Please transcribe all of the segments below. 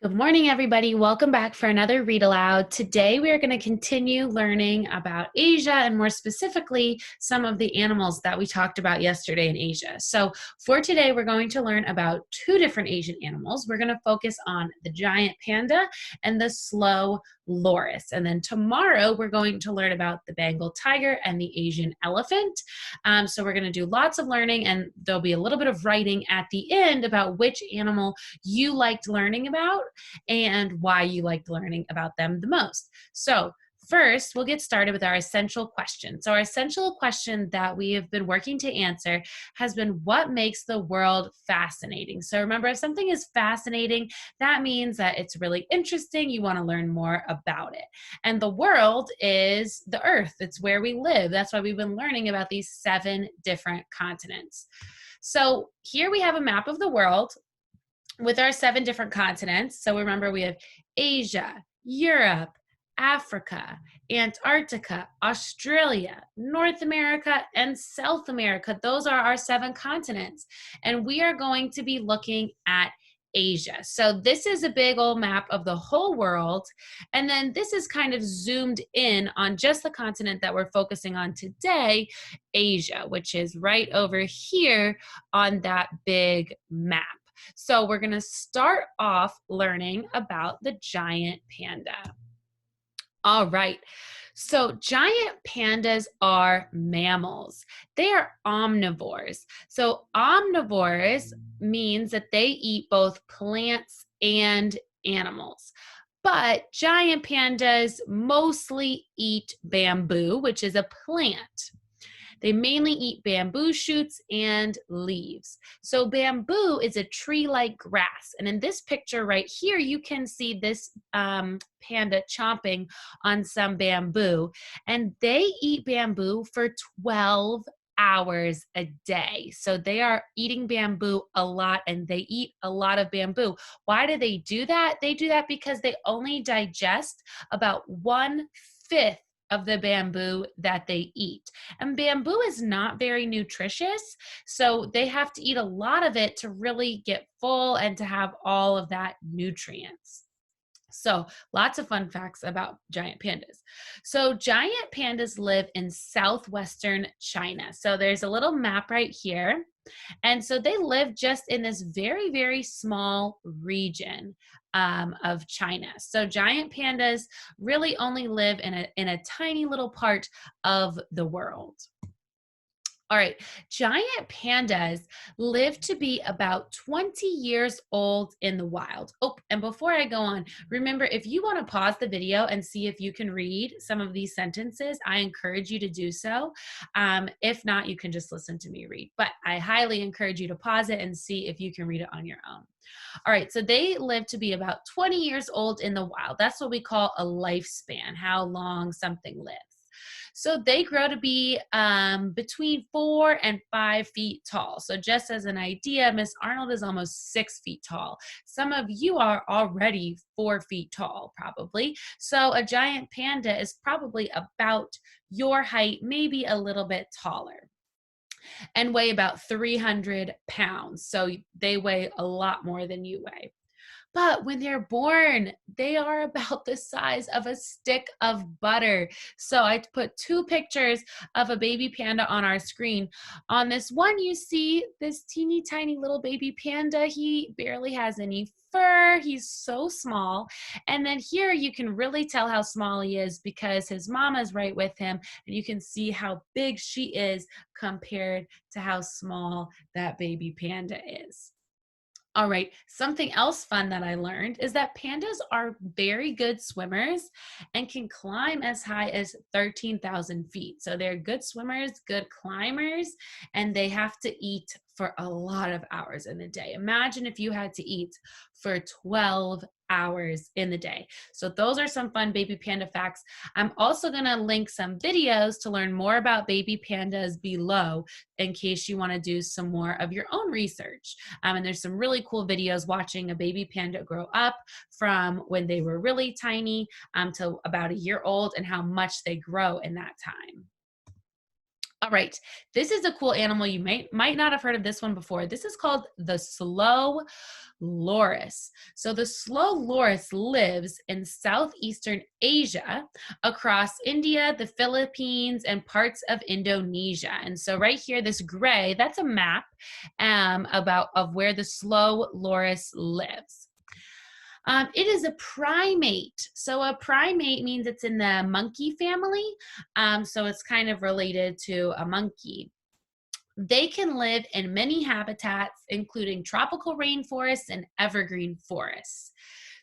Good morning, everybody. Welcome back for another read aloud. Today, we are going to continue learning about Asia and more specifically, some of the animals that we talked about yesterday in Asia. So for today, we're going to learn about two different Asian animals. We're going to focus on the giant panda and the slow loris. And then tomorrow, we're going to learn about the Bengal tiger and the Asian elephant. So we're going to do lots of learning, and there'll be a little bit of writing at the end about which animal you liked learning about and why you liked learning about them the most. So first, we'll get started with our essential question. So our essential question that we have been working to answer has been, what makes the world fascinating? So remember, if something is fascinating, that means that it's really interesting. You want to learn more about it. And the world is the earth. It's where we live. That's why we've been learning about these 7 different continents. So here we have a map of the world with our 7 different continents. So remember, we have Asia, Europe, Africa, Antarctica, Australia, North America, and South America. Those are our 7 continents. And we are going to be looking at Asia. So this is a big old map of the whole world. And then this is kind of zoomed in on just the continent that we're focusing on today, Asia, which is right over here on that big map. So we're going to start off learning about the giant panda. All right. So giant pandas are mammals. They are omnivores. So omnivores means that they eat both plants and animals. But giant pandas mostly eat bamboo, which is a plant. They mainly eat bamboo shoots and leaves. So bamboo is a tree-like grass. And in this picture right here, you can see this panda chomping on some bamboo. And they eat bamboo for 12 hours a day. So they are eating bamboo a lot, and they eat a lot of bamboo. Why do they do that? They do that because they only digest about 1/5 of the bamboo that they eat. And bamboo is not very nutritious, so they have to eat a lot of it to really get full and to have all of that nutrients. So lots of fun facts about giant pandas. So giant pandas live in southwestern China. So there's a little map right here. And so they live just in this very, very small region of China. So giant pandas really only live in a tiny little part of the world. All right, giant pandas live to be about 20 years old in the wild. Oh, and before I go on, remember, if you want to pause the video and see if you can read some of these sentences, I encourage you to do so. If not, you can just listen to me read. But I highly encourage you to pause it and see if you can read it on your own. All right, so they live to be about 20 years old in the wild. That's what we call a lifespan, how long something lives. So they grow to be between 4 and 5 feet tall. So just as an idea, Miss Arnold is almost 6 feet tall. Some of you are already 4 feet tall, probably. So a giant panda is probably about your height, maybe a little bit taller, and weigh about 300 pounds. So they weigh a lot more than you weigh. But when they're born, they are about the size of a stick of butter. So I put 2 pictures of a baby panda on our screen. On this one, you see this teeny tiny little baby panda. He barely has any fur. He's so small. And then here you can really tell how small he is because his mama's right with him. And you can see how big she is compared to how small that baby panda is. All right, something else fun that I learned is that pandas are very good swimmers and can climb as high as 13,000 feet. So they're good swimmers, good climbers, and they have to eat for a lot of hours in the day. Imagine if you had to eat for 12 hours in the day. So those are some fun baby panda facts. I'm also going to link some videos to learn more about baby pandas below in case you want to do some more of your own research. And there's some really cool videos watching a baby panda grow up from when they were really tiny to about a year old and how much they grow in that time. All right, this is a cool animal. You might not have heard of this one before. This is called the slow loris. So the slow loris lives in southeastern Asia, across India, the Philippines, and parts of Indonesia. And so right here, this gray, that's a map of where the slow loris lives. It is a primate. So a primate means it's in the monkey family. So it's kind of related to a monkey. They can live in many habitats, including tropical rainforests and evergreen forests.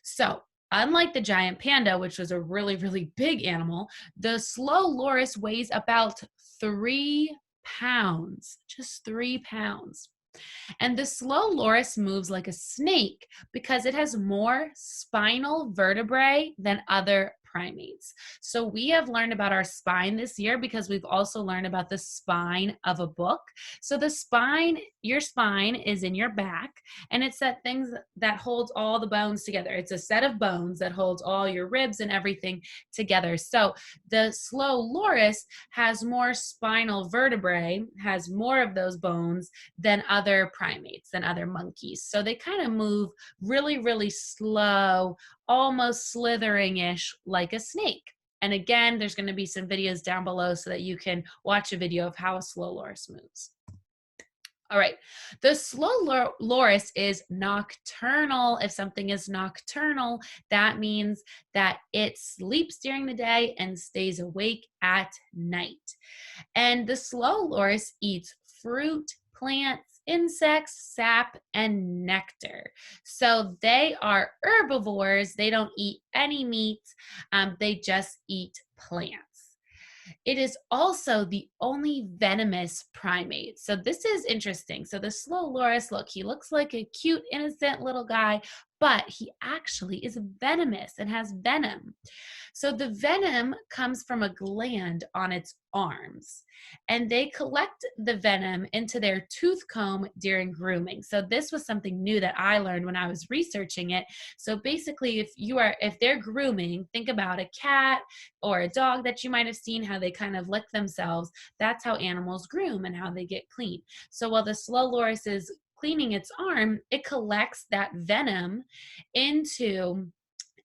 So unlike the giant panda, which was a really, really big animal, the slow loris weighs about 3 pounds, just 3 pounds. And the slow loris moves like a snake because it has more spinal vertebrae than other primates. So we have learned about our spine this year because we've also learned about the spine of a book. So the spine, your spine is in your back, and it's that thing that holds all the bones together. It's a set of bones that holds all your ribs and everything together. So the slow loris has more spinal vertebrae, has more of those bones than other primates, than other monkeys. So they kind of move really, really slow, almost slithering-ish like a snake. And again, there's going to be some videos down below so that you can watch a video of how a slow loris moves. All right, the slow loris is nocturnal. If something is nocturnal, that means that it sleeps during the day and stays awake at night. And the slow loris eats fruit, plants, insects, sap, and nectar. So they are herbivores. They don't eat any meat. They just eat plants. It is also the only venomous primate. So this is interesting. So the slow loris, look, he looks like a cute, innocent little guy, but he actually is venomous and has venom. So the venom comes from a gland on its arms, and they collect the venom into their tooth comb during grooming. So this was something new that I learned when I was researching it. So basically, if they're grooming, think about a cat or a dog that you might have seen how they kind of lick themselves. That's how animals groom and how they get clean. So while the slow loris is cleaning its arm, it collects that venom into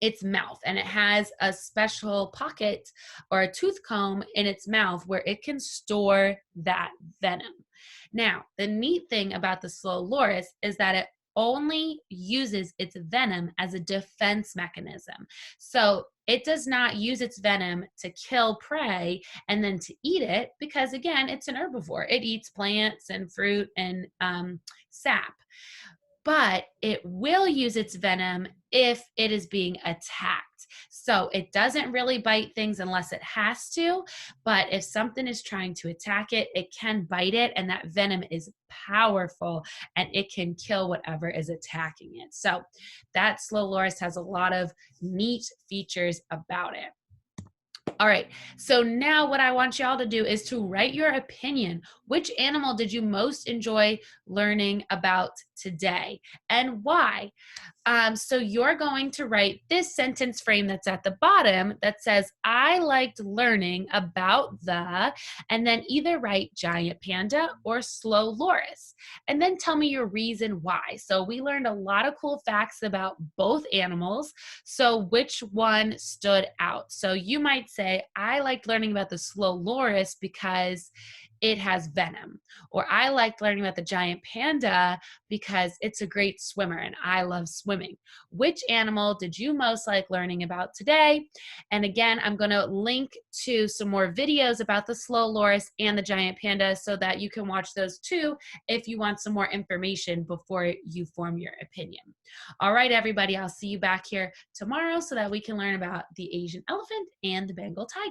its mouth, and it has a special pocket or a tooth comb in its mouth where it can store that venom. Now, the neat thing about the slow loris is that it only uses its venom as a defense mechanism. So it does not use its venom to kill prey and then to eat it because, again, it's an herbivore. It eats plants and fruit and sap. But it will use its venom if it is being attacked. So it doesn't really bite things unless it has to, but if something is trying to attack it, it can bite it, and that venom is powerful and it can kill whatever is attacking it. So that slow loris has a lot of neat features about it. All right, so now what I want y'all to do is to write your opinion. Which animal did you most enjoy learning about today and why? So you're going to write this sentence frame that's at the bottom that says, I liked learning about the, and then either write giant panda or slow loris, and then tell me your reason why. So we learned a lot of cool facts about both animals. So which one stood out? So you might say, I liked learning about the slow loris because it has venom. Or I liked learning about the giant panda because it's a great swimmer and I love swimming. Which animal did you most like learning about today? And again, I'm going to link to some more videos about the slow loris and the giant panda so that you can watch those too if you want some more information before you form your opinion. All right, everybody, I'll see you back here tomorrow so that we can learn about the Asian elephant and the Bengal tiger.